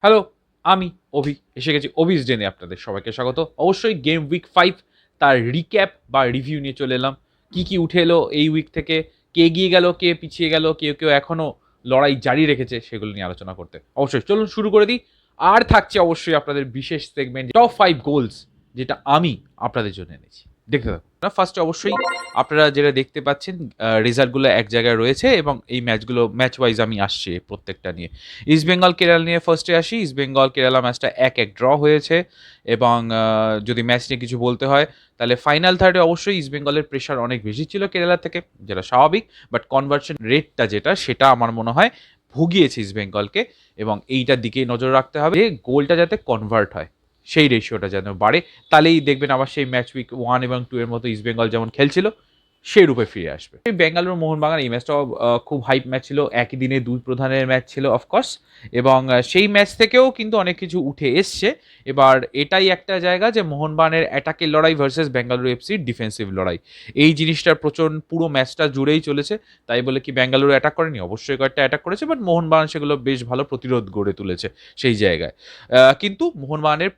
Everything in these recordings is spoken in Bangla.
হ্যালো, আমি অভি এসে গেছি অভিস ডেনে আপনাদের সবাইকে স্বাগত। অবশ্যই গেম উইক 5 তার রিক্যাপ বা রিভিউ নিয়ে চলে এলাম। কি উঠে এলো এই উইক থেকে, কে এগিয়ে গেল, কে পিছিয়ে গেল, কেউ এখনো লড়াই জারি রেখেছে সেগুলো নিয়ে আলোচনা করতে। অবশ্যই চলুন শুরু করে দিই। আর থাকছে অবশ্যই আপনাদের বিশেষ সেগমেন্ট টপ 5 গোলস, যেটা আমি আপনাদের জন্য এনেছি। দেখতে থাকুন। ফার্স্টে অবশ্যই আপনারা যেটা দেখতে পাচ্ছেন রেজাল্টগুলো এক জায়গায় রয়েছে এবং এই ম্যাচগুলো ম্যাচ ওয়াইজ আমি আসছি প্রত্যেকটা নিয়ে। ইস্ট বেঙ্গল কেরালা নিয়ে ফার্স্টে আসি। ইস্ট বেঙ্গল কেরালা ম্যাচটা 1-1 ড্র হয়েছে এবং যদি ম্যাচ নিয়ে কিছু বলতে হয় তাহলে ফাইনাল থার্ডে অবশ্যই ইস্ট বেঙ্গলের প্রেশার অনেক বেশি ছিল কেরালা থেকে, যেটা স্বাভাবিক। বাট কনভার্সন রেটটা যেটা, সেটা আমার মনে হয় ভুগিয়েছে ইস্ট বেঙ্গলকে এবং এইটার দিকেই নজর রাখতে হবে যে গোলটা যাতে কনভার্ট হয়, সেই রেশিওটা যেন বাড়ে। তাহলেই দেখবেন আবার সেই ম্যাচ উইক 1 এবং 2 এর মতো ইস্ট বেঙ্গল যেমন খেলছিল সেই রূপে ফিরে আসবে। বেঙ্গালুরু মোহনবাগান এই ম্যাচটাও খুব হাইপ ম্যাচ ছিল। একই দিনে দুই প্রধানের ম্যাচ ছিল অফকোর্স, এবং সেই ম্যাচ থেকেও কিন্তু অনেক কিছু উঠে এসছে। এবার এটাই একটা জায়গা যে মোহনবাগানের অ্যাটাকের লড়াই ভার্সেস বেঙ্গালুরু এফসির ডিফেন্সিভ লড়াই, এই জিনিসটার পুরো ম্যাচটা জুড়েই চলেছে। তাই বলে কি বেঙ্গালুরু অ্যাটাক করেনি? অবশ্যই কয়েকটা অ্যাটাক করেছে, বাট মোহনবাগান সেগুলো বেশ ভালো প্রতিরোধ গড়ে তুলেছে সেই জায়গায়। কিন্তু মোহনবাগানের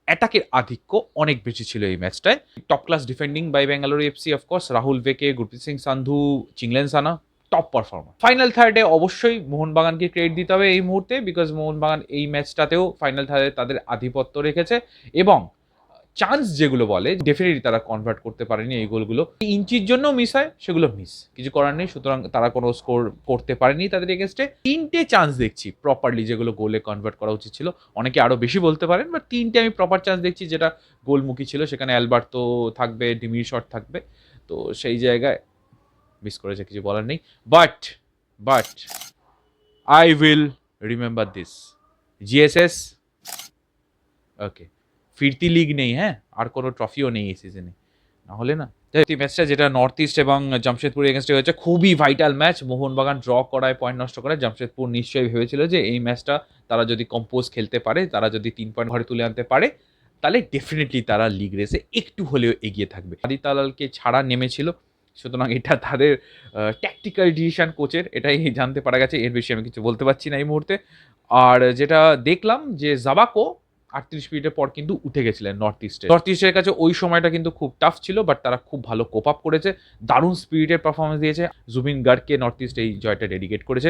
অ্যাটাকের আধিক্য অনেক বেশি ছিল এই ম্যাচটায়। Top class defending by Bengaluru FC, of course Rahul Bheke, Gurpreet Singh Sandhu, Chinglen Sana, top performer. Final থার্ডে অবশ্যই মোহনবাগানকে ক্রেডিট দিতে হবে এই মুহূর্তে, বিকজ মোহনবাগান এই ম্যাচটাতেও ফাইনাল থার্ডে তাদের আধিপত্য রেখেছে এবং চান্স যেগুলো বলে ডেফিনেটলি তারা কনভার্ট করতে পারেনি এই গোলগুলো। ইঞ্চির জন্য মিস হয়, সেগুলো মিস, কিছু করার নেই। সুতরাং তারা কোনো স্কোর করতে পারেনি তাদের এগেনস্টে। 3টে চান্স দেখছি প্রপারলি যেগুলো গোলে কনভার্ট করা উচিত ছিল। অনেকে আরও বেশি বলতে পারেন, বাট 3টে আমি প্রপার চান্স দেখছি যেটা গোলমুখী ছিল। সেখানে অ্যালবার্তো থাকবে, ডিমির শট থাকবে, তো সেই জায়গায় মিস করেছে, কিছু বলার নেই। But I will remember this, GSS okay, ফিরতি লিগ নেই, হ্যাঁ, আর কোনো ট্রফিও নেই এই সিজনে, না হলে না। এই ম্যাচটা যেটা নর্থ ইস্ট এবং জামশেদপুর এগেনস্টে হয়েছে, খুবই ভাইটাল ম্যাচ। মোহনবাগান ড্র করায়, পয়েন্ট নষ্ট করায় জামশেদপুর নিশ্চয়ই ভেবেছিল যে এই ম্যাচটা তারা যদি কম্পোজ খেলতে পারে, তারা যদি 3 পয়েন্ট ঘরে তুলে আনতে পারে, তাহলে ডেফিনেটলি তারা লিগ রেসে একটু হলেও এগিয়ে থাকবে। আদিতালালকে ছাড়া নেমেছিল, সুতরাং এটা তাদের ট্যাকটিক্যাল ডিসিশন কোচের, এটাই জানতে পারা গেছে। এর বেশি আমি কিছু বলতে পারছি না এই মুহূর্তে। আর যেটা দেখলাম যে জাবাকো 38 মিনিটের পর কিন্তু উঠে গেছিলেন নর্থ ইস্টের কাছে। ওই সময়টা কিন্তু খুব টাফ ছিল, বাট তারা খুব ভালো কোপ আপ করেছে, দারুণ স্পিরিটের পারফরমেন্স দিয়েছে। জুবিন গার্গকে নর্থ ইস্ট এই জয়টা ডেডিকেট করেছে।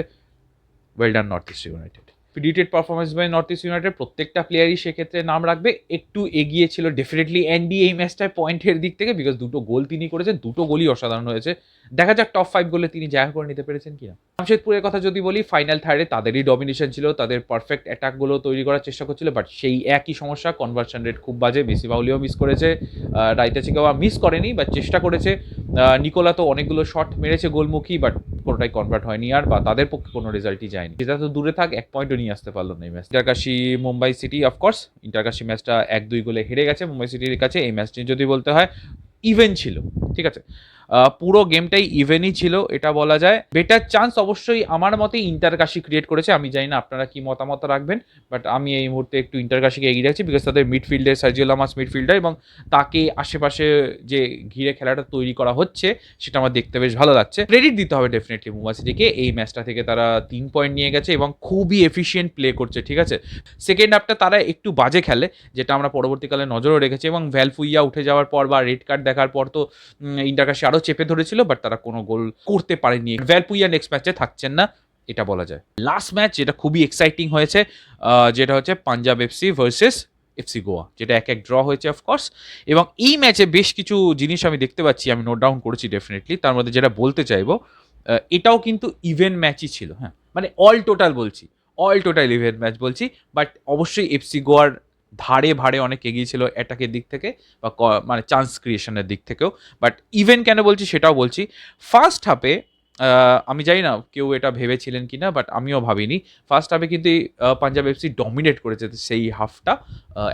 Well done North East United. Spirited performance by North East United, প্রত্যেকটা প্লেয়ারই সেক্ষেত্রে নাম রাখবে। একটু এগিয়ে ছিল ডেফিনেটলি অ্যান্ডি এই ম্যাচটায় পয়েন্টের দিক থেকে, বিকজ দুটো গোল তিনি করেছেন, দুটো গোলই অসাধারণ হয়েছে। দেখা যাক টপ 5 গোলে তিনি জায়গা করে নিতে পেরেছেন কিনা। জামশেদপুরের কথা যদি বলি, ফাইনাল থার্ডে তাদেরই ডমিনেশন ছিল, তাদের পারফেক্ট অ্যাটাকগুলো তৈরি করার চেষ্টা করছিল, বাট সেই একই সমস্যা, কনভার্সন রেট খুব বাজে। বেশি বাউলিও মিস করেছে, রাইতা চিকাওয়া মিস করেনি, বাট চেষ্টা করেছে। নিকোলা তো অনেকগুলো শট মেরেছে গোলমুখী, বাট কোনোটাই কনভার্ট হয়নি আর, বা তাদের পক্ষে কোনো রেজাল্টই যায়নি। যেটা তো দূরে থাক, 1 পয়েন্টও নিয়ে আসতে পারলো না এই match. Inter Kashi Mumbai city, of course Inter Kashi ম্যাচটা 1-2 গোলে হেরে গেছে মুম্বাই সিটির কাছে। এই ম্যাচটি যদি বলতে হয় ইভেন ছিল, ঠিক আছে, পুরো গেমটাই ইভেনই ছিল, এটা বলা যায়। বেটার চান্স অবশ্যই আমার মতে ইন্টারকাশি ক্রিয়েট করেছে। আমি জানি না আপনারা কি মতামত রাখবেন, বাট আমি এই মুহূর্তে একটু ইন্টারকাশিকে এগিয়ে রাখছি, বিকজ তাদের মিডফিল্ডে সার্জিও লামাস মিডফিল্ডার, এবং তাকে আশেপাশে যে ঘিরে খেলাটা তৈরি করা হচ্ছে সেটা আমার দেখতে বেশ ভালো লাগছে। ক্রেডিট দিতে হবে ডেফিনেটলি মুম্বাই সিটিকে। এই ম্যাচটা থেকে তারা 3 পয়েন্ট নিয়ে গেছে এবং খুবই এফিসিয়েন্ট প্লে করছে, ঠিক আছে। সেকেন্ড হাফটা তারা একটু বাজে খেলে, যেটা আমরা পরবর্তীকালে নজরও রেখেছি, এবং ভ্যালফুইয়া উঠে যাওয়ার পর বা রেড কার্ড দেখার পর তো ইন্টারকাশি আরও চেপে ধরেছিল, বাট তারা কোনো গোল করতে পারেনি। ভ্যালপুইয়া নেক্সট ম্যাচে থাকছেন না, এটা বলা যায়। লাস্ট ম্যাচ যেটা খুবই এক্সাইটিং হয়েছে, যেটা হচ্ছে Punjab FC versus FC Goa, যেটা 1-1 ড্র হয়েছে অফকোর্স। এবং এই ম্যাচে বেশ কিছু জিনিস আমি দেখতে পাচ্ছি, আমি নোট ডাউন করেছি ডেফিনেটলি। তার মধ্যে যেটা বলতে চাইবো, এটাও কিন্তু ইভেন্ট ম্যাচই ছিল, হ্যাঁ, মানে অল টোটাল ইভেন্ট ম্যাচ বলছি। বাট অবশ্যই এফসি গোয়ার ধারে ভারে অনেক এগিয়ে ছিল অ্যাটাকের দিক থেকে বা মানে চান্স ক্রিয়েশনের দিক থেকেও। বাট ইভেন কেন বলছি সেটাও বলছি। ফার্স্ট হাফে আমি জানি না কেউ এটা ভেবেছিলেন কি না, বাট আমিও ভাবিনি। ফার্স্ট হাফে কিন্তু পাঞ্জাব এফসি ডমিনেট করেছে সেই হাফটা,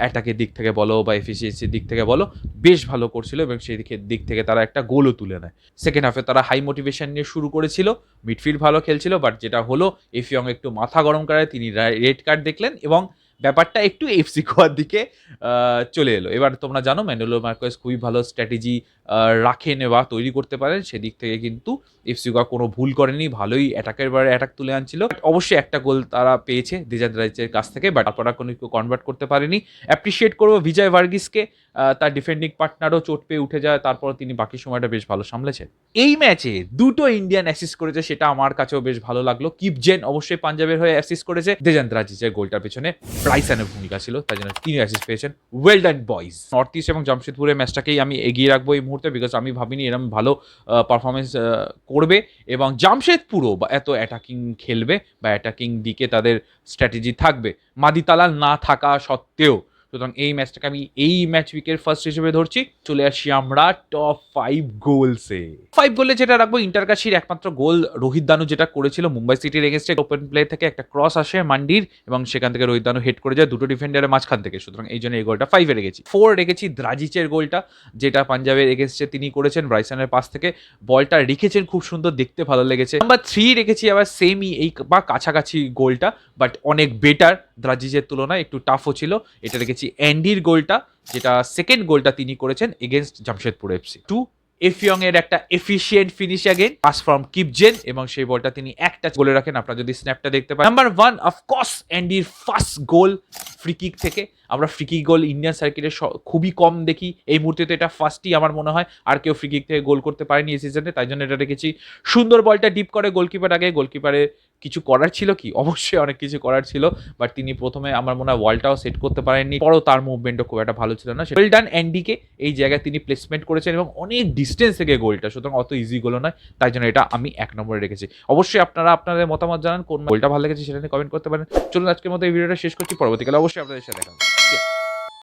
অ্যাটাকের দিক থেকে বলো বা এফিসিয়েন্সির দিক থেকে বলো, বেশ ভালো করছিল এবং সেই দিক থেকে তারা একটা গোলও তুলে নেয়। সেকেন্ড হাফে তারা হাই মোটিভেশন নিয়ে শুরু করেছিল, মিডফিল্ড ভালো খেলছিল, বাট যেটা হলো এফিয়ং একটু মাথা গরম করায় তিনি রেড কার্ড দেখলেন এবং ব্যাপারটা একটু এফসি গোয়ার দিকে চলে এলো। এবার তোমরা জানো ম্যানুয়েল মার্কোয়েস খুবই ভালো স্ট্র্যাটেজি রাখেন বা তৈরি করতে পারেন, সেদিক থেকে কিন্তু এফসি গোয়া কোনো ভুল করেনি, ভালোই অ্যাটাকের বারে অ্যাটাক তুলে আনছিল। অবশ্যই একটা গোল তারা পেয়েছে দেজান রাইচের কাছ থেকে, বাট তারপর কোনো কনভার্ট করতে পারেনি। অ্যাপ্রিসিয়েট করবো বিজয় ভার্গিসকে, তার ডিফেন্ডিং পার্টনারও চোট পেয়ে উঠে যায়, তারপর তিনি বাকি সময়টা বেশ ভালো সামলেছেন। এই ম্যাচে দুটো ইন্ডিয়ান অ্যাসিস্ট করেছে, সেটা আমার কাছেও বেশ ভালো লাগলো। কিপজেন অবশ্যই পাঞ্জাবের হয়ে অ্যাসিস্ট করেছে, দেজান্ত রাজিচের গোলটার পেছনে ব্রাইসনের ভূমিকা ছিল, তাই জন্য তিনি অ্যাসিস্ট পেয়েছেন। Well done boys. North east এবং জামশেদপুরের ম্যাচটাকেই আমি এগিয়ে রাখবো এই মুহূর্তে, বিকজ আমি ভাবিনি এরকম ভালো পারফরমেন্স করবে এবং জামশেদপুরও বা এত অ্যাটাকিং খেলবে বা অ্যাটাকিং দিকে তাদের স্ট্র্যাটেজি থাকবে মাদি তালাল না থাকা সত্ত্বেও। সুতরাং এই ম্যাচটাকে আমি এই ম্যাচ উইকের ফার্স্ট হিসেবে ধরছি। চলে আসি আমরা টপ 5 গোলসে। 5 গোলে যেটা রাখবো, ইন্টারকাশির একমাত্র গোল রোহিত দানু যেটা করেছিল মুম্বাই সিটির এগেনস্টে, ওপেন প্লে থেকে একটা ক্রস আসে মান্ডির এবং সেখান থেকে রোহিত দানু হেড করে যায় দুটো ডিফেন্ডারের মাঝখান থেকে। সুতরাং এই জন্য এই গোলটা 5-এ রেখেছি। 4 রেখেছি দ্রাজিচের গোলটা, যেটা পাঞ্জাবের এগেনস্টে তিনি করেছেন ব্রাইসনের পাস থেকে, বলটা রেখেছেন খুব সুন্দর, দেখতে ভালো লেগেছে। নাম্বার 3 রেখেছি আবার সেমই এই বা কাছাকাছি গোলটা, বাট অনেক বেটার দ্রাজিচের তুলনায়, একটু টাফও ছিল। এটা রেখেছি অ্যান্ডির গোলটা, যেটা সেকেন্ড গোলটা তিনি করেছেন এগেনস্ট জামশেদপুর এফসি। 2 এফিয়ং এর একটা efficient finish again, pass from Kipgen, এবং সেই বলটা তিনি একটা গোলে রাখেন, আপনারা যদি স্ন্যাপটা দেখতে পান। নাম্বার 1 অফকোর্স অ্যান্ডির ফার্স্ট গোল ফ্রি কিক থেকে। আমরা ফ্রি কিক গোল ইন্ডিয়ান সার্কিটে খুবই কম দেখি, এই মুহূর্তে তো এটা ফার্স্টই আমার মনে হয়, আর কেউ ফ্রি কিক থেকে গোল করতে পারেনি এই সিজনে, তাই জন্য এটা রেখেছি। সুন্দর বলটা ডিপ করে গোলকিপার আগে, গোলকিপারের কিছু করার ছিল কি, অবশ্যই অনেক কিছু করার ছিল, বাট তিনি প্রথমে আমার মনে হয় ওয়ালটাও সেট করতে পারেননি, পরও তার মুভমেন্টও খুব একটা ভালো ছিল না। ওয়েল ডান অ্যান্ডিকে, এই জায়গায় তিনি প্লেসমেন্ট করেছেন এবং অনেক ডিস্টেন্স থেকে গোলটা, সুতরাং অত ইজি গোলও নয়, তাই জন্য এটা আমি 1 নম্বরে রেখেছি। অবশ্যই আপনারা আপনাদের মতামত জানান, কোন গোলটা ভালো লেগেছে সেটা নিয়ে কমেন্ট করতে পারেন। চলুন আজকের মতো এই ভিডিওটা শেষ করছি, পরবর্তীকালে অবশ্যই আপনাদের সাথে দেখা হবে।